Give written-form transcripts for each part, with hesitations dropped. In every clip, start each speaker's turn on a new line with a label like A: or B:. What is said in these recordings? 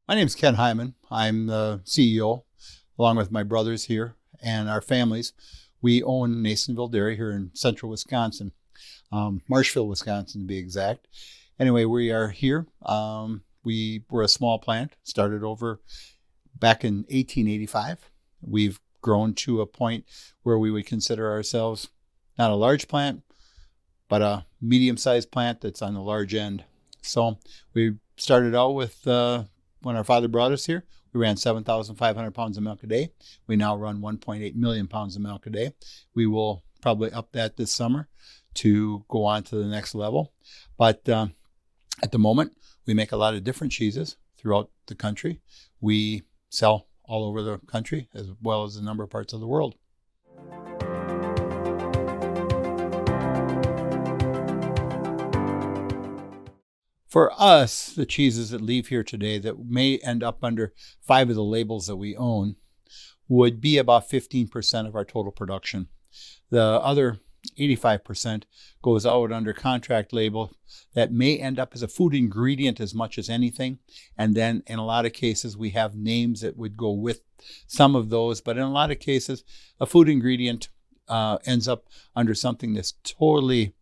A: My name is Ken Heiman. I'm the CEO, along with my brothers here and our families. We own Nasonville Dairy here in central Wisconsin, Marshville, Wisconsin to be exact. Anyway, we are here. We were a small plant, started over back in 1885. We've grown to a point where we would consider ourselves not a large plant, but a medium-sized plant that's on the large end. So we started out with when our father brought us here, we ran 7,500 pounds of milk a day. We now run 1.8 million pounds of milk a day. We will probably up that this summer to go on to the next level. But at the moment, we make a lot of different cheeses throughout the country. We sell all over the country as well as a number of parts of the world. For us, the cheeses that leave here today that may end up under 5 of the labels that we own would be about 15% of our total production. The other 85% goes out under contract label that may end up as a food ingredient as much as anything. And then in a lot of cases, we have names that would go with some of those. But in a lot of cases, a food ingredient ends up under something that's totally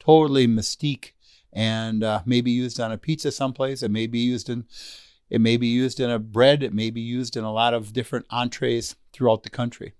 A: mystique, and may be used on a pizza someplace. It may be used in a bread. It may be used in a lot of different entrees throughout the country.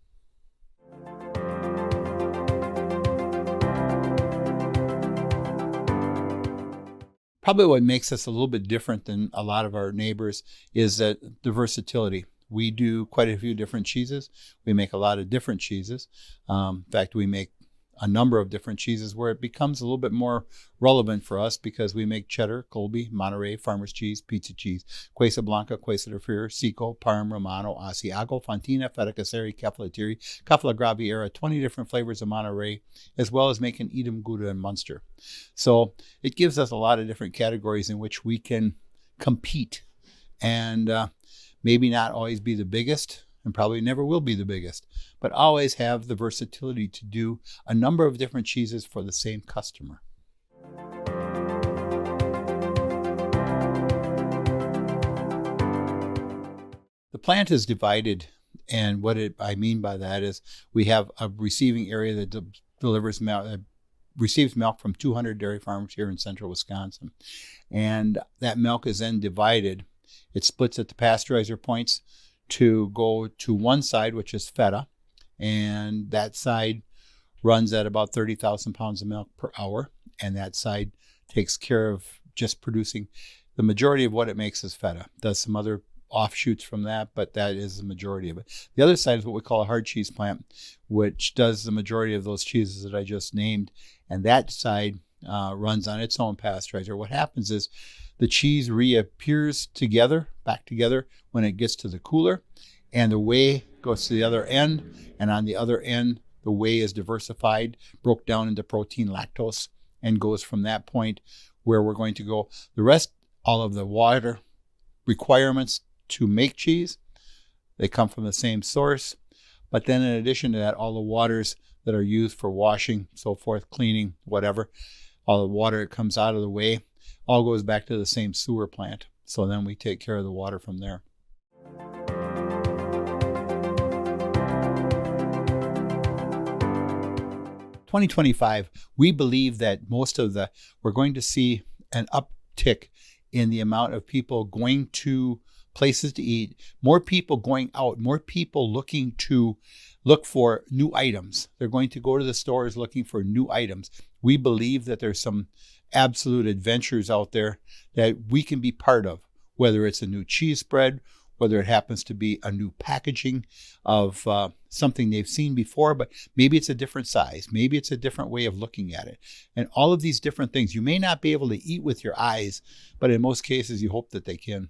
A: Probably what makes us a little bit different than a lot of our neighbors is that the versatility. We do quite a few different cheeses. We make a lot of different cheeses. In fact, we make a number of different cheeses where it becomes a little bit more relevant for us because we make cheddar, Colby, Monterey, farmer's cheese, pizza cheese, Quesa Blanca, Quesa de Freire, Seco, Parm, Romano, Asiago, Fontina, Feta Caseri, Caffalattiri, Caffala Graviera, 20 different flavors of Monterey, as well as making Edam, Gouda, and Munster. So it gives us a lot of different categories in which we can compete and maybe not always be the biggest, and probably never will be the biggest, but always have the versatility to do a number of different cheeses for the same customer. The plant is divided, and what I mean by that is we have a receiving area that delivers milk, receives milk from 200 dairy farms here in central Wisconsin, and that milk is then divided. It splits at the pasteurizer points to go to one side, which is feta, and that side runs at about 30,000 pounds of milk per hour, and that side takes care of just producing the majority of what it makes is feta. It does some other offshoots from that, but that is the majority of it. The other side is what we call a hard cheese plant, which does the majority of those cheeses that I just named, and that side runs on its own pasteurizer. What happens is the cheese reappears back together when it gets to the cooler, and the whey goes to the other end, and on the other end, the whey is diversified, broke down into protein, lactose, and goes from that point where we're going to go. The rest, all of the water requirements to make cheese, they come from the same source, but then in addition to that, all the waters that are used for washing, so forth, cleaning, whatever, all the water that comes out of the whey, all goes back to the same sewer plant. So then we take care of the water from there. In 2025, we believe that we're going to see an uptick in the amount of people going to places to eat, more people going out, more people looking to look for new items. They're going to go to the stores looking for new items. We believe that there's some absolute adventures out there that we can be part of, whether it's a new cheese spread, whether it happens to be a new packaging of something they've seen before, but maybe it's a different size, maybe it's a different way of looking at it. And all of these different things, you may not be able to eat with your eyes, but in most cases, you hope that they can.